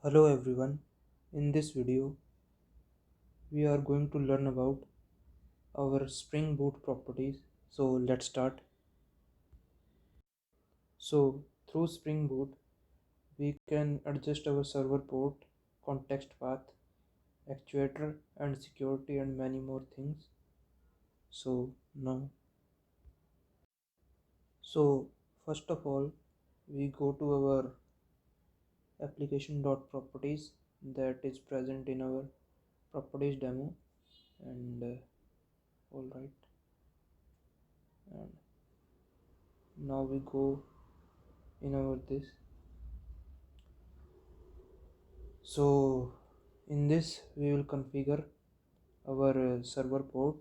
Hello everyone. In this video, we are going to learn about our Spring Boot properties. So let's start. So through Spring Boot, we can adjust our server port, context path, actuator and security and many more things. So now, so first of all, we go to our application.properties that is present in our properties demo and all right, and now we go in our this. So in this we will configure our server port.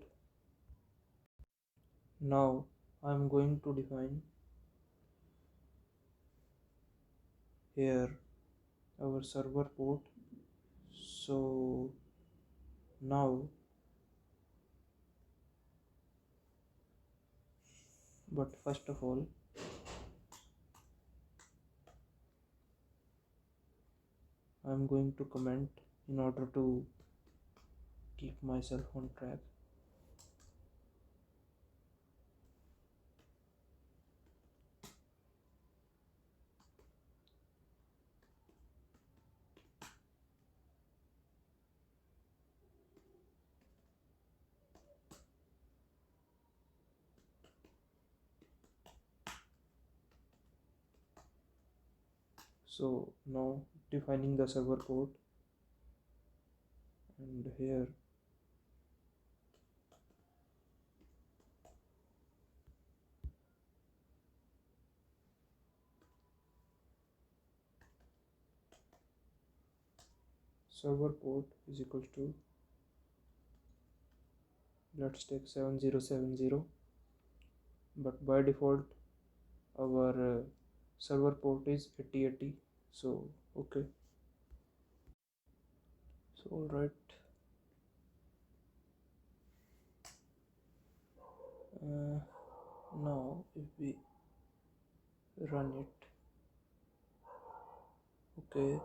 Now I am going to define here our server port. So now, but first of all, I am going to comment in order to keep myself on track. So now defining the server port, and here server port is equals to, let's take 7070, but by default our server port is 8080. So okay, so all right. Now if we run it, okay,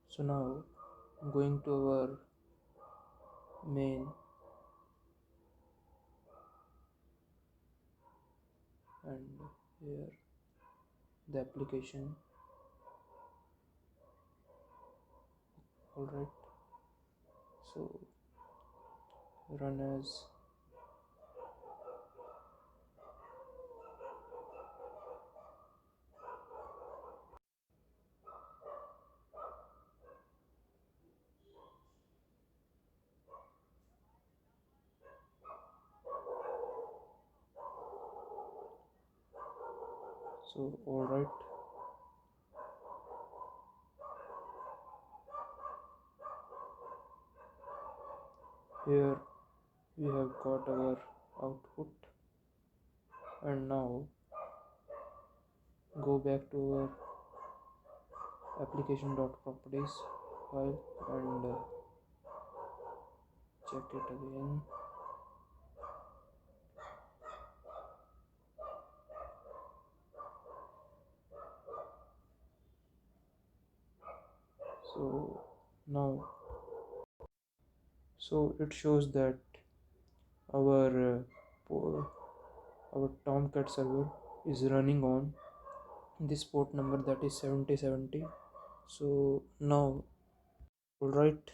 so now going to our main, and here the application, all right. So run as, so all right. Here we have got our output, and now go back to our application.properties file and check it again. So now, so it shows that our our Tomcat server is running on this port number, that is 7070. So now, all right,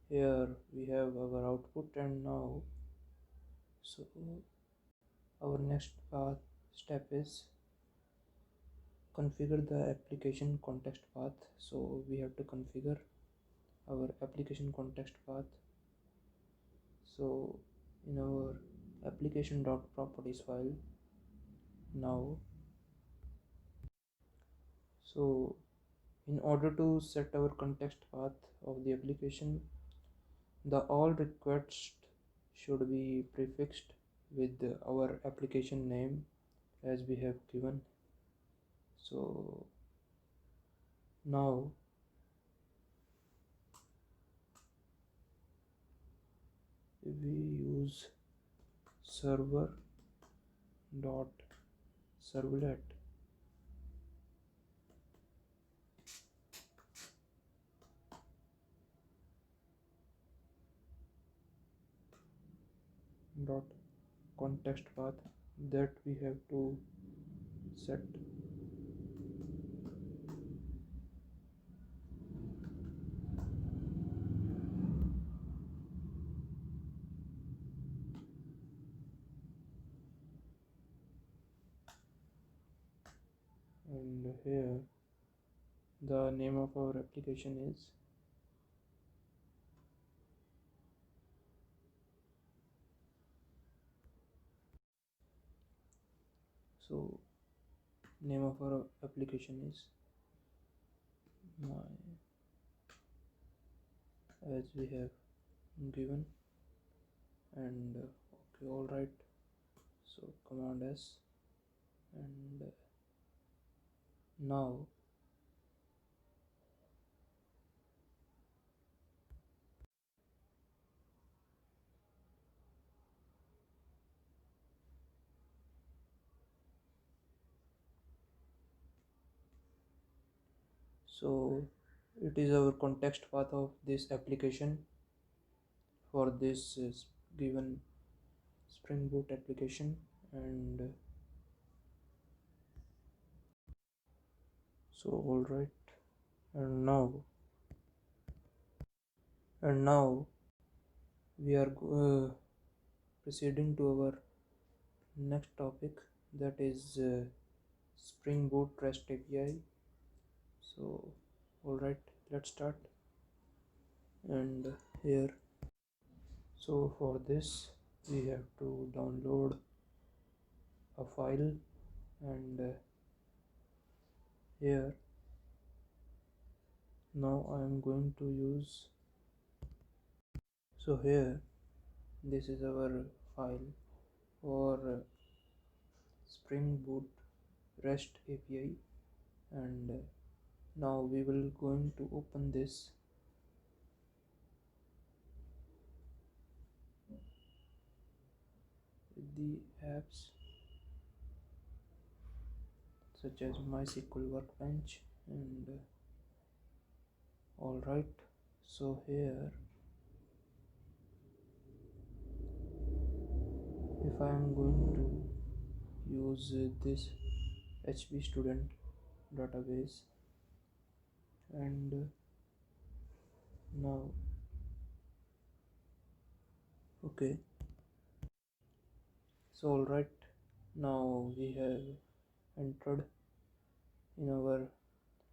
here we have our output, and now, so our next step is configure the application context path. So we have to configure our application context path. So in our application.properties file now, so in order to set our context path of the application, the all requests should be prefixed with our application name as we have given. So now we use server dot servlet dot context path that we have to set. And here the name of our application is so name of our application is my, as we have given. And okay, all right, so command S. And now so it is our context path of this application for this given Spring Boot application. And so all right, and now we are proceeding to our next topic, that is Spring Boot REST API. So all right, let's start. And here, so for this we have to download a file. And here now I am going to use, so here this is our file for Spring Boot REST API. And now we will going to open this. With the apps such as MySQL Workbench. And all right, so here if I am going to use this HB student database. And now okay, so all right, now we have entered in our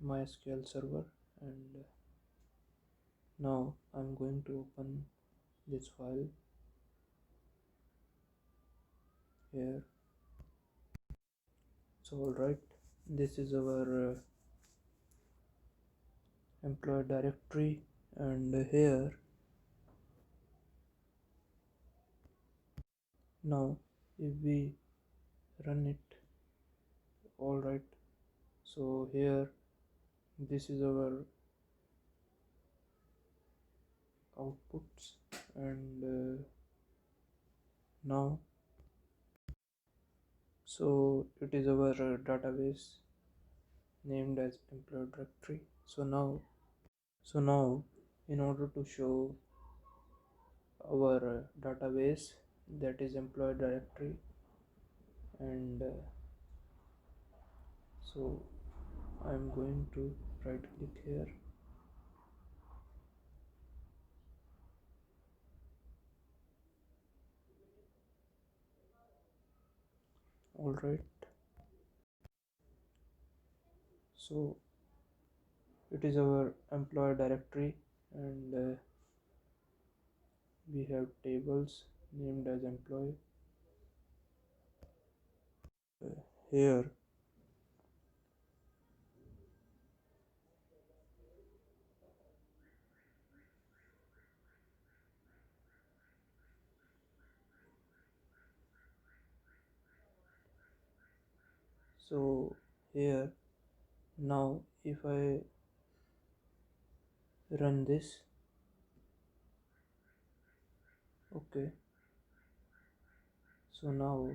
MySQL server. And now I'm going to open this file here. So all right, this is our employee directory. And here now if we run it, all right, so here this is our outputs. And now so it is our database named as employee directory. So now in order to show our database, that is employee directory. And so I'm going to right click here. All right, so it is our employee directory. And we have tables named as employee here. So here now if I run this, okay, so now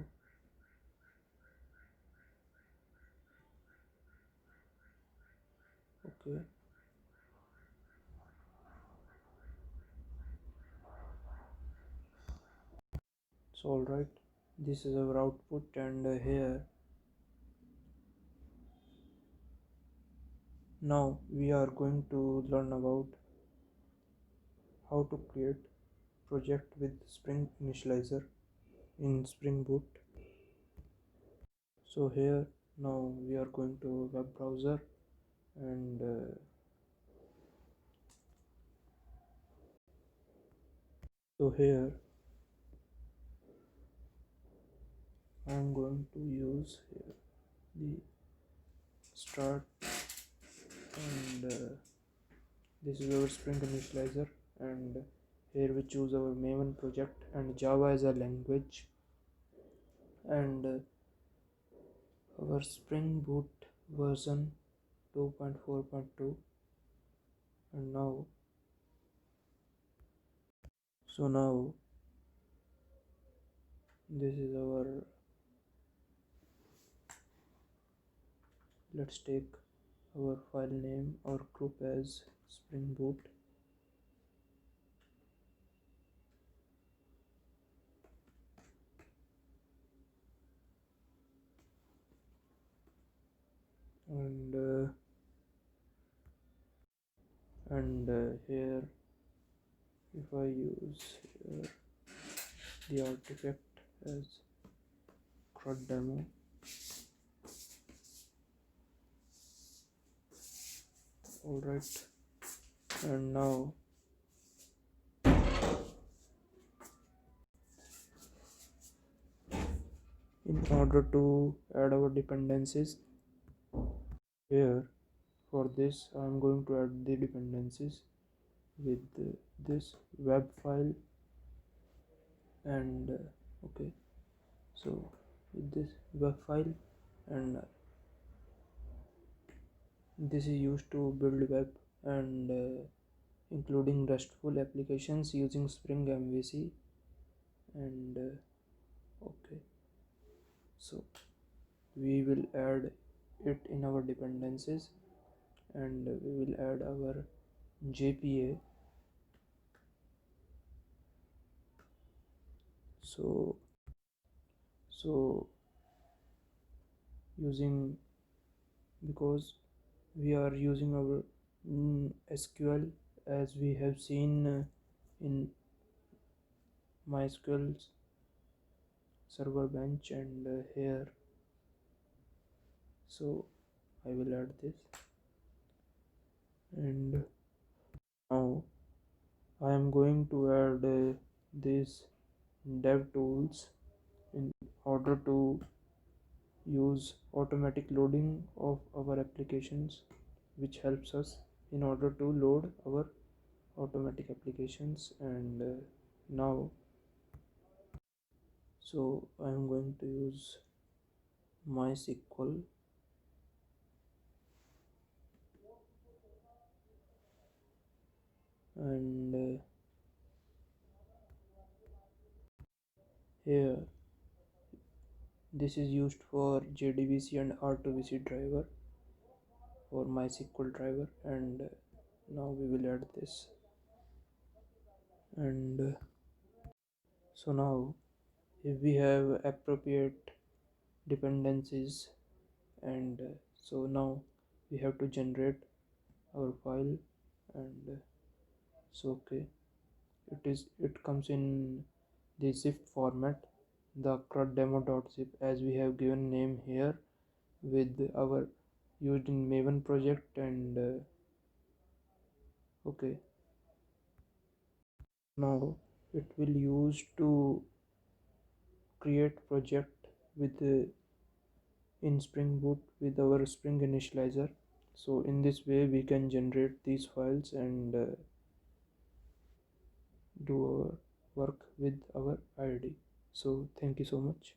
okay, So alright, this is our output, and here now we are going to learn about how to create project with Spring Initializer in Spring Boot. So here now we are going to web browser, and so here I am going to use here the start, and this is our Spring Initializer, and here we choose our Maven project and Java as a language, and our Spring Boot version 2.4.2. And now this is our, let's take our file name or group as Spring Boot, and here if I use here the artifact as CRUD demo, alright, and now in order to add our dependencies here, for this I am going to add the dependencies with this web file, and okay, so with this web file, and this is used to build web, and including RESTful applications using Spring MVC, and okay, so we will add it in our dependencies, and we will add our JPA. So using, because we are using our SQL, as we have seen in MySQL server bench, and here, so I will add this, and now I am going to add these dev tools in order to use automatic loading of our applications, which helps us in order to load our automatic applications, and now so I am going to use MySQL, and here this is used for JDBC and R2VC driver for MySQL driver, and now we will add this, and so now if we have appropriate dependencies, and so now we have to generate our file, and so okay, it comes in the zip format, the CRUD demo.zip, as we have given name here with our used in Maven project, and okay, now it will use to create project with in Spring Boot with our Spring Initializer. So in this way we can generate these files and do our work with our IDE. So thank you so much.